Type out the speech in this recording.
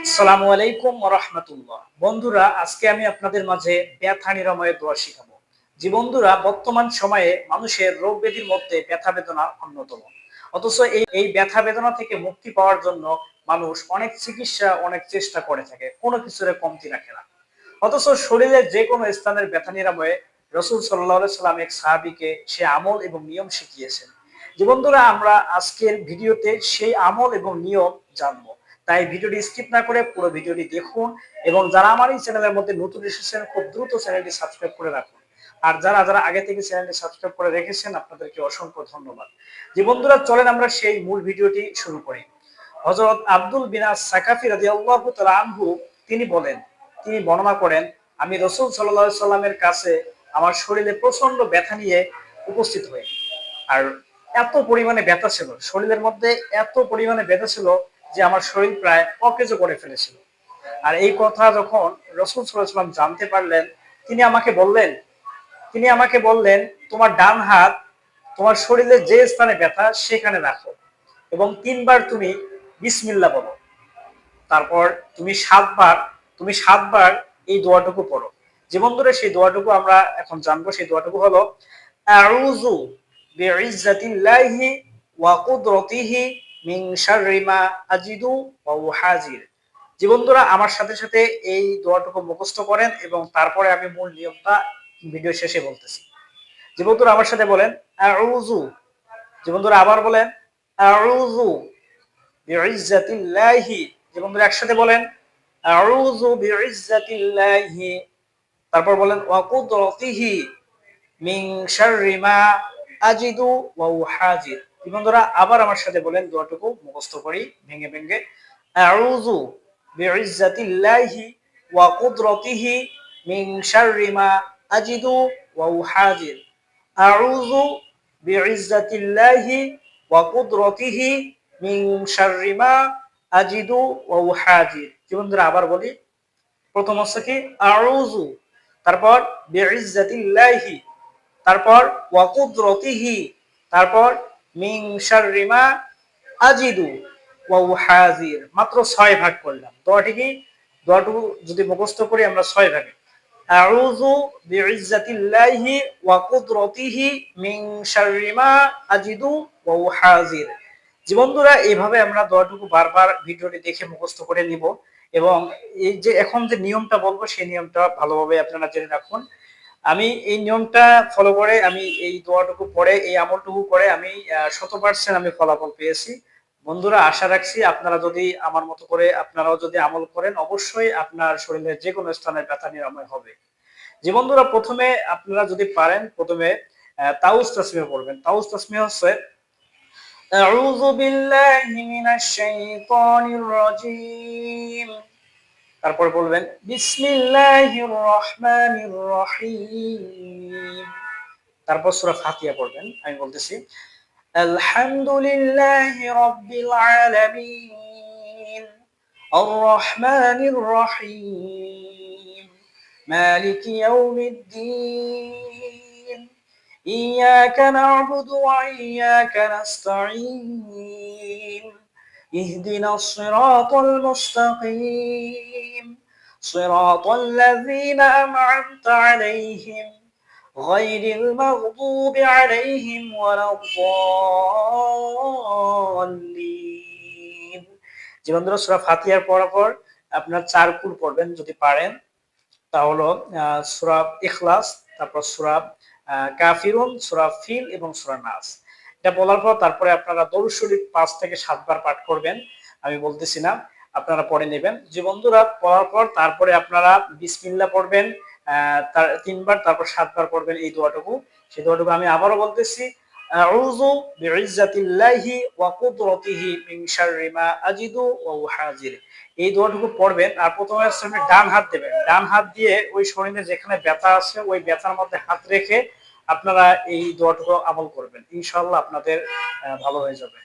আসসালামু আলাইকুম ওয়া রাহমাতুল্লাহ। বন্ধুরা, আজকে আমি আপনাদের মাঝে ব্যথা নিরাময়ের দোয়া শিখাবো। জি বন্ধুরা, বর্তমান সময়ে মানুষের রোগ ব্যাধির মধ্যে ব্যথা বেদনা অন্যতম। অথচ এই ব্যথা বেদনা থেকে মুক্তি পাওয়ার জন্য মানুষ অনেক চিকিৎসা, অনেক চেষ্টা করে থাকে, কোনো কিছুরে কমতি রাখে না। অথচ শরীরের যে কোনো স্থানের ব্যথা নিরাময়ে রাসূল সাল্লাল্লাহু আলাইহি সাল্লাম এক সাহাবীকে সে আমল এবং নিয়ম শিখিয়েছেন। যে বন্ধুরা, আমরা আজকের ভিডিওতে সেই আমল এবং নিয়ম জানবো। তাই ভিডিওটি স্কিপ না করে পুরো ভিডিওটি দেখুন, এবং যারা আমার এই চ্যানেলের মধ্যে নতুন এসেছেন খুব দ্রুত চ্যানেলটি সাবস্ক্রাইব করে রাখুন। আর যারা যারা আগে থেকে চ্যানেলটি সাবস্ক্রাইব করে রেখেছেন আপনাদেরকে অসংখ্য ধন্যবাদ। যে বন্ধুরা, চলেন আমরা সেই মূল ভিডিওটি শুরু করি। হযরত আব্দুল বিনাস সাকাফি রাদিয়াল্লাহু তাআলা আনহু তিনি বর্ণনা করেন, আমি রাসূল সাল্লাল্লাহু আলাইহি সাল্লামের কাছে আমার শরীরে প্রচন্ড ব্যথা নিয়ে উপস্থিত হই। আর এত পরিমাণে ব্যথা ছিল শরীরের মধ্যে, এত পরিমাণে ব্যথা ছিল যে আমার শরীর প্রায় অকেজো করে ফেলেছিল। আর এই কথা যখন রাসূল সাল্লাল্লাহু আলাইহি সাল্লাম জানতে পারলেন, তিনি আমাকে বললেন তোমার ডান হাত তোমার শরীরে যে স্থানে ব্যথা সেখানে রাখো এবং 3 বার তুমি বিসমিল্লাহ বলো। তারপর তুমি সাতবার এই দোয়াটুকু পড়ো। যে বন্ধুরা, সেই দোয়াটুকু আমরা এখন জানবো। সেই দোয়াটুকু হলো আউযু বিইজ্জাতিল্লাহি ওয়া কুদরতিহি মিন শাররি মা আজিদু ওয়া উহাজির। যে বন্ধুরা, আমার সাথে সাথে এই দোয়াটুকু মুখস্থ করেন এবং তারপরে আমি মূল নিয়মটা ভিডিও শেষে বলতেছি। যে বন্ধুরা, আমার সাথে বলেন আউযু। যে বন্ধুরা, আবার বলেন আউযু বিইজ্জাতিল্লাহি। যে বন্ধুরা, একসাথে বলেন আউযু বিইজ্জাতিল্লাহি। তারপর বলেন ওয়া কুদরতিহি মিন শাররি মা আজিদু ওয়া উহাজির। বন্ধুরা, আবার আমার সাথে বলেন, দোয়াটুকু মুখস্থ করি ভেঙে ভেঙে। আউযু বিইজ্জাতিল্লাহি ওয়া কুদরতিহি মিন শাররি মা আজিদু ওয়া উহাজির। আউযু বিইজ্জাতিল্লাহি ওয়া কুদরতিহি মিন শাররি মা আজিদু ওয়া উহাজির। বন্ধুরা, আবার বলি। প্রথম হচ্ছে কি আউযু, তারপর বিইজ্জাতিল্লাহি, তারপর ওয়া কুদরতিহি, তারপর মিন শাররি মা আজিদু ওয়া উহাজির। মাত্র 6 ভাগ করলাম। দোয়াটুকু যদি মুখস্থ করি আমরা 6 ভাগে। আউযু বিইজ্জাতিল্লাহি ওয়া কুদরতিহি মিন শাররি মা আজিদু ওয়া উহাজির। জি বন্ধুরা, এইভাবে আমরা দোয়াটুকু বারবার ভিডিওটি দেখে মুখস্থ করে নিব। এবং এই যে এখন যে নিয়মটা বলবো সেই নিয়মটা ভালোভাবে আপনারা জেনে রাখুন। আমি এই নিয়মটা ফলো করে, আমি এই দোয়াটুকু পড়ে, এই আমলটুকু করে আমি 100% আমি ফলাফল পেয়েছি। বন্ধুরা, আশা রাখছি আপনারা যদি আমার মতো করে আপনারাও যদি আমল করেন, অবশ্যই আপনার শরীরের যে কোনো স্থানের ব্যথা নিরাময় হবে। যে বন্ধুরা, প্রথমে আপনারা যদি পারেন, প্রথমে তাউজ তাসমিহ পড়বেন। তাউজ তাসমিহ হচ্ছে আউযু বিল্লাহি মিনাশ শাইতানির রাজীম। তারপর বলবেন বিসমিল্লাহির রহমানির রহিম। তারপর সূরা ফাতিহা পড়বেন। আমি বলতেছি আলহামদুলিল্লাহি রাব্বিল আলামিন আর রহমানির রহিম মালিকি ইয়াউমিদ্দিন ইয়াকা না'বুদু ওয়া ইয়াকা নাস্তাঈন اهدنا الصراط المستقيم صراط الذين أنعمت عليهم غير المغضوب عليهم ولا الضالين। যে বন্ধুরা, সূরা ফাতিহার পড়ার পর আপনার 4 কুল পড়বেন যদি পারেন। তা হলো সূরা ইখলাস, তারপর সূরা কাফিরুন, সূরা ফিল এবং সূরা নাস। এটা বলার পর তারপরে আপনারা দরুদ শরীফ 5 থেকে 7 বার পাঠ করবেন। আমি বলতেছি না, আপনারা পড়ে নেবেন। যে বন্ধুরা, পড়ার পর তারপরে আপনারা বিসমিল্লাহ পড়বেন 3 বার, তারপর 7 বার পড়বেন এই দোয়াটুকু। সেই দোয়াটুকু আমি আবারও বলতেছি আউযু বিইজ্জাতিল্লাহি ওয়া কুদরতিহি মিন শাররি মা আজিদু ওয়া উহাজির। এই দোয়াটুকু পড়বেন। আর প্রথমে আপনি ডান হাত দেবেন। ডান হাত দিয়ে ওই শরীরে যেখানে ব্যথা আছে ওই ব্যথার মধ্যে হাত রেখে আপনারা এই দোয়াটুকু আমল করবেন। ইনশাআল্লাহ আপনাদের ভালো হয়ে যাবে।